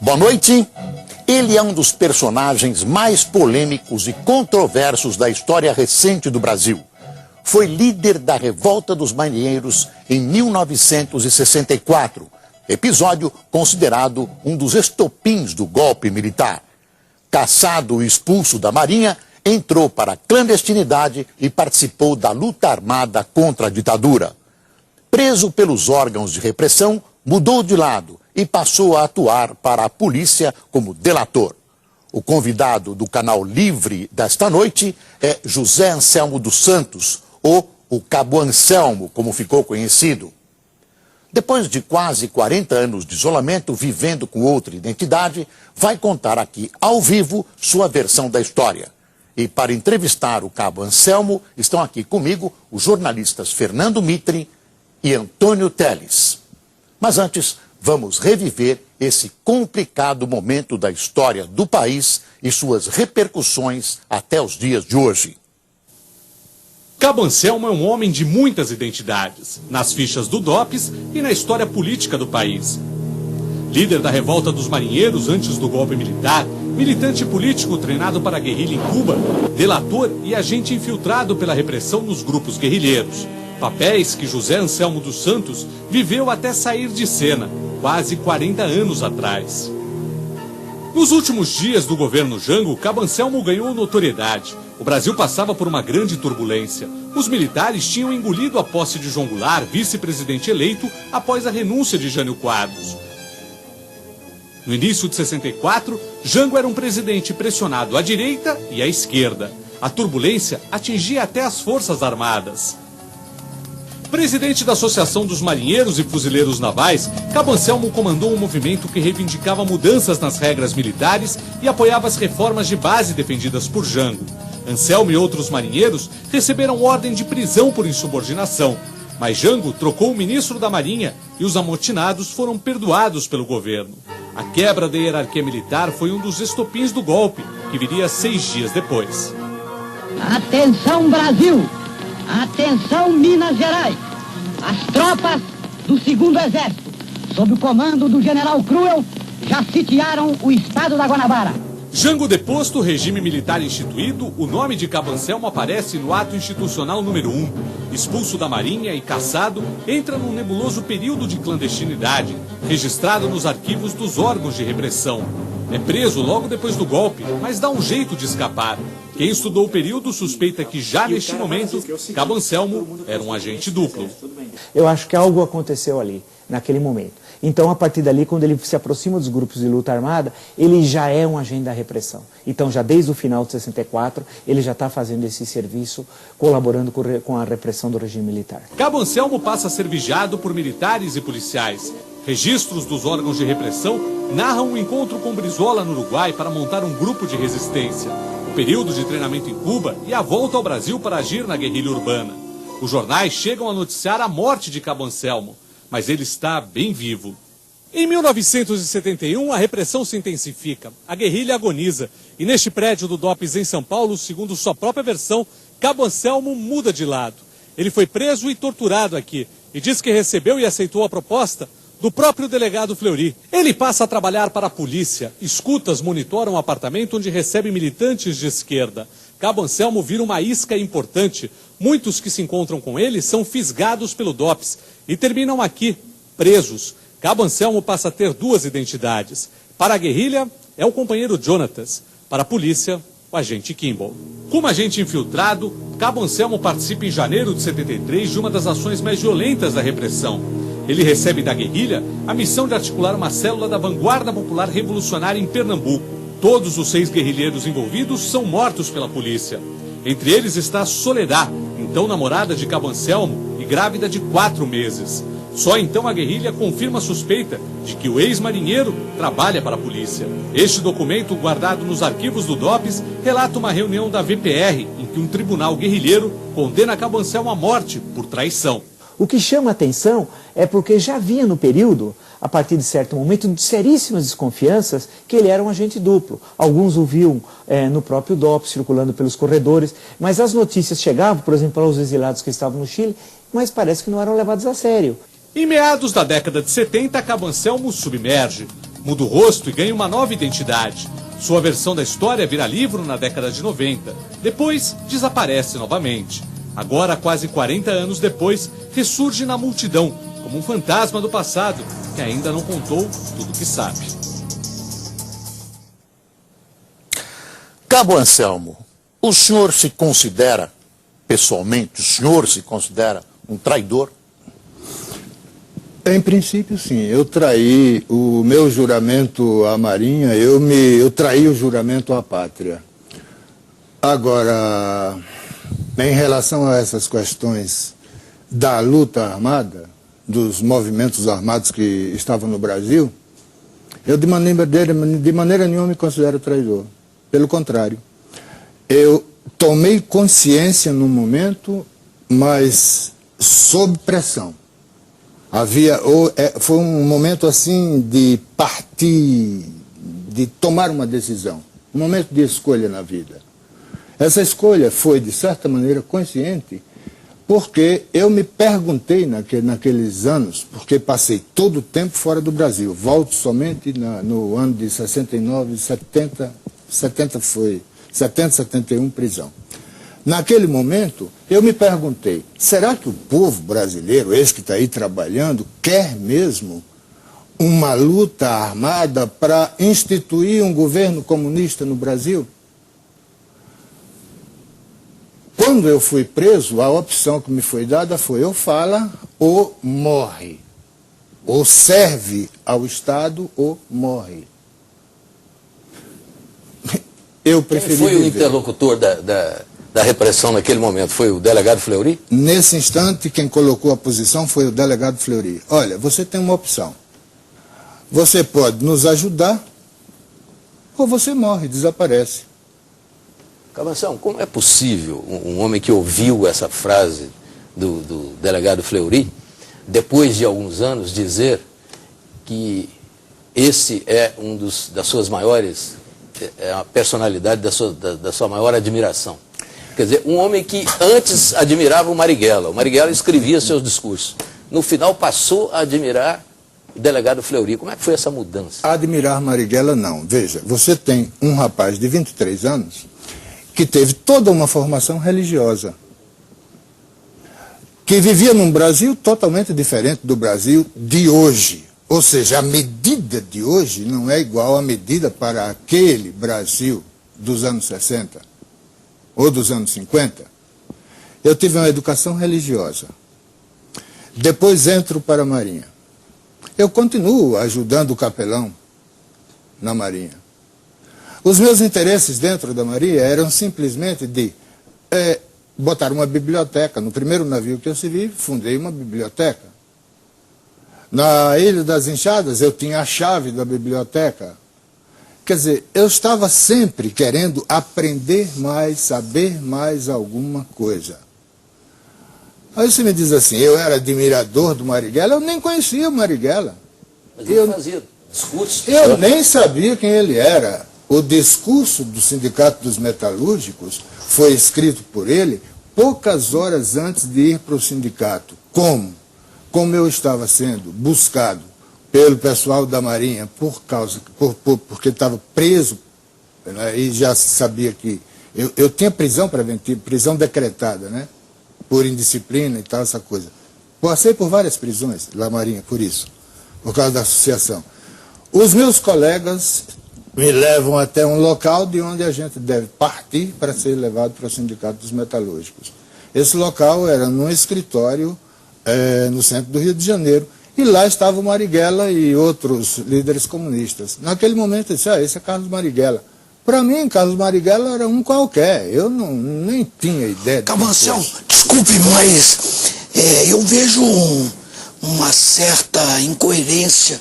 Boa noite. Ele é um dos personagens mais polêmicos e controversos da história recente do Brasil. Foi líder da Revolta dos Marinheiros em 1964, episódio considerado um dos estopins do golpe militar. Cassado e expulso da Marinha, entrou para a clandestinidade e participou da luta armada contra a ditadura. Preso pelos órgãos de repressão, mudou de lado e passou a atuar para a polícia como delator. O convidado do Canal Livre desta noite é José Anselmo dos Santos, ou o Cabo Anselmo, como ficou conhecido. Depois de quase 40 anos de isolamento, vivendo com outra identidade, vai contar aqui, ao vivo, sua versão da história. E para entrevistar o Cabo Anselmo, estão aqui comigo os jornalistas Fernando Mitre e Antônio Teles. Mas antes, vamos reviver esse complicado momento da história do país e suas repercussões até os dias de hoje. Cabo Anselmo é um homem de muitas identidades, nas fichas do DOPS e na história política do país. Líder da Revolta dos Marinheiros antes do golpe militar, militante político treinado para a guerrilha em Cuba, delator e agente infiltrado pela repressão nos grupos guerrilheiros. Papéis que José Anselmo dos Santos viveu até sair de cena, quase 40 anos atrás. Nos últimos dias do governo Jango, Cabo Anselmo ganhou notoriedade. O Brasil passava por uma grande turbulência. Os militares tinham engolido a posse de João Goulart, vice-presidente eleito, após a renúncia de Jânio Quadros. No início de 64, Jango era um presidente pressionado à direita e à esquerda. A turbulência atingia até as Forças Armadas. Presidente da Associação dos Marinheiros e Fuzileiros Navais, Cabo Anselmo comandou um movimento que reivindicava mudanças nas regras militares e apoiava as reformas de base defendidas por Jango. Anselmo e outros marinheiros receberam ordem de prisão por insubordinação, mas Jango trocou o ministro da Marinha e os amotinados foram perdoados pelo governo. A quebra da hierarquia militar foi um dos estopins do golpe, que viria 6 dias depois. Atenção, Brasil! Atenção, Minas Gerais! As tropas do 2º Exército, sob o comando do general Cruel, já sitiaram o estado da Guanabara. Jango deposto, regime militar instituído, o nome de Cabo Anselmo aparece no ato institucional número 1. Expulso da Marinha e cassado, entra num nebuloso período de clandestinidade, registrado nos arquivos dos órgãos de repressão. É preso logo depois do golpe, mas dá um jeito de escapar. Quem estudou o período suspeita que já neste momento, Cabo Anselmo era um agente duplo. Eu acho que algo aconteceu ali, naquele momento. Então, a partir dali, quando ele se aproxima dos grupos de luta armada, ele já é um agente da repressão. Então, já desde o final de 64, ele já está fazendo esse serviço, colaborando com a repressão do regime militar. Cabo Anselmo passa a ser vigiado por militares e policiais. Registros dos órgãos de repressão narram um encontro com Brizola no Uruguai para montar um grupo de resistência, o período de treinamento em Cuba e a volta ao Brasil para agir na guerrilha urbana. Os jornais chegam a noticiar a morte de Cabo Anselmo, mas ele está bem vivo. Em 1971, a repressão se intensifica, a guerrilha agoniza, e neste prédio do DOPS em São Paulo, segundo sua própria versão, Cabo Anselmo muda de lado. Ele foi preso e torturado aqui, e diz que recebeu e aceitou a proposta do próprio delegado Fleury. Ele passa a trabalhar para a polícia. Escutas monitoram o apartamento onde recebe militantes de esquerda. Cabo Anselmo vira uma isca importante. Muitos que se encontram com ele são fisgados pelo DOPS e terminam aqui, presos. Cabo Anselmo passa a ter 2 identidades. Para a guerrilha, é o companheiro Jonatas. Para a polícia, o agente Kimball. Como agente infiltrado, Cabo Anselmo participa em janeiro de 73 de uma das ações mais violentas da repressão. Ele recebe da guerrilha a missão de articular uma célula da Vanguarda Popular Revolucionária em Pernambuco. Todos os 6 guerrilheiros envolvidos são mortos pela polícia. Entre eles está Soledad, então namorada de Cabo Anselmo e grávida de 4 meses. Só então a guerrilha confirma a suspeita de que o ex-marinheiro trabalha para a polícia. Este documento, guardado nos arquivos do DOPS, relata uma reunião da VPR em que um tribunal guerrilheiro condena Cabo Anselmo à morte por traição. O que chama a atenção é porque já havia no período, a partir de certo momento, de seríssimas desconfianças que ele era um agente duplo. Alguns o viam no próprio DOPS, circulando pelos corredores, mas as notícias chegavam, por exemplo, aos exilados que estavam no Chile, mas parece que não eram levados a sério. Em meados da década de 70, Cabo Anselmo submerge. muda o rosto e ganha uma nova identidade. Sua versão da história vira livro na década de 90. Depois, desaparece novamente. Agora, quase 40 anos depois, ressurge na multidão, como um fantasma do passado, que ainda não contou tudo o que sabe. Cabo Anselmo, o senhor se considera, pessoalmente, o senhor se considera um traidor? Em princípio, sim. Eu traí o meu juramento à Marinha, eu traí o juramento à pátria. Agora, em relação a essas questões da luta armada, dos movimentos armados que estavam no Brasil, eu de maneira nenhuma me considero traidor. Pelo contrário, eu tomei consciência no momento, mas sob pressão. Foi um momento assim de partir, de tomar uma decisão, um momento de escolha na vida. Essa escolha foi, de certa maneira, consciente, porque eu me perguntei naqueles anos, porque passei todo o tempo fora do Brasil, volto somente no ano de 69, 70, 71, prisão. Naquele momento, eu me perguntei, será que o povo brasileiro, esse que está aí trabalhando, quer mesmo uma luta armada para instituir um governo comunista no Brasil? Quando eu fui preso, a opção que me foi dada foi ou fala ou morre. Ou serve ao Estado ou morre. Eu preferi Quem foi o viver. interlocutor da repressão naquele momento? Foi o delegado Fleury? Nesse instante, quem colocou a posição foi o delegado Fleury. Olha, você tem uma opção. Você pode nos ajudar ou você morre, desaparece. Cabação, como é possível um homem que ouviu essa frase do delegado Fleury, depois de alguns anos, dizer que esse é das suas maiores, é a personalidade da sua maior admiração? Quer dizer, um homem que antes admirava o Marighella escrevia seus discursos, no final passou a admirar o delegado Fleury. Como é que foi essa mudança? Admirar Marighella não. Veja, você tem um rapaz de 23 anos que teve toda uma formação religiosa, que vivia num Brasil totalmente diferente do Brasil de hoje. Ou seja, a medida de hoje não é igual à medida para aquele Brasil dos anos 60 ou dos anos 50. Eu tive uma educação religiosa. Depois entro para a Marinha. Eu continuo ajudando o capelão na Marinha. Os meus interesses dentro da Marinha eram simplesmente de botar uma biblioteca. No primeiro navio que eu servi, fundei uma biblioteca. Na Ilha das Enxadas, eu tinha a chave da biblioteca. Quer dizer, eu estava sempre querendo aprender mais, saber mais alguma coisa. Aí você me diz assim, eu era admirador do Marighella, eu nem conhecia o Marighella. Mas ele fazia discursos. Eu nem sabia quem ele era. O discurso do Sindicato dos Metalúrgicos foi escrito por ele poucas horas antes de ir para o sindicato. Como eu estava sendo buscado pelo pessoal da Marinha porque estava preso, né, e já se sabia que eu tinha prisão preventiva, prisão decretada, né, por indisciplina e tal, essa coisa. Passei por várias prisões da Marinha por isso, por causa da associação. Os meus colegas me levam até um local de onde a gente deve partir para ser levado para o Sindicato dos Metalúrgicos. Esse local era num escritório no centro do Rio de Janeiro, e lá estava o Marighella e outros líderes comunistas. Naquele momento eu disse, esse é Carlos Marighella. Para mim, Carlos Marighella era um qualquer, eu nem tinha ideia. Cabo Anselmo, desculpe, mas eu vejo uma certa incoerência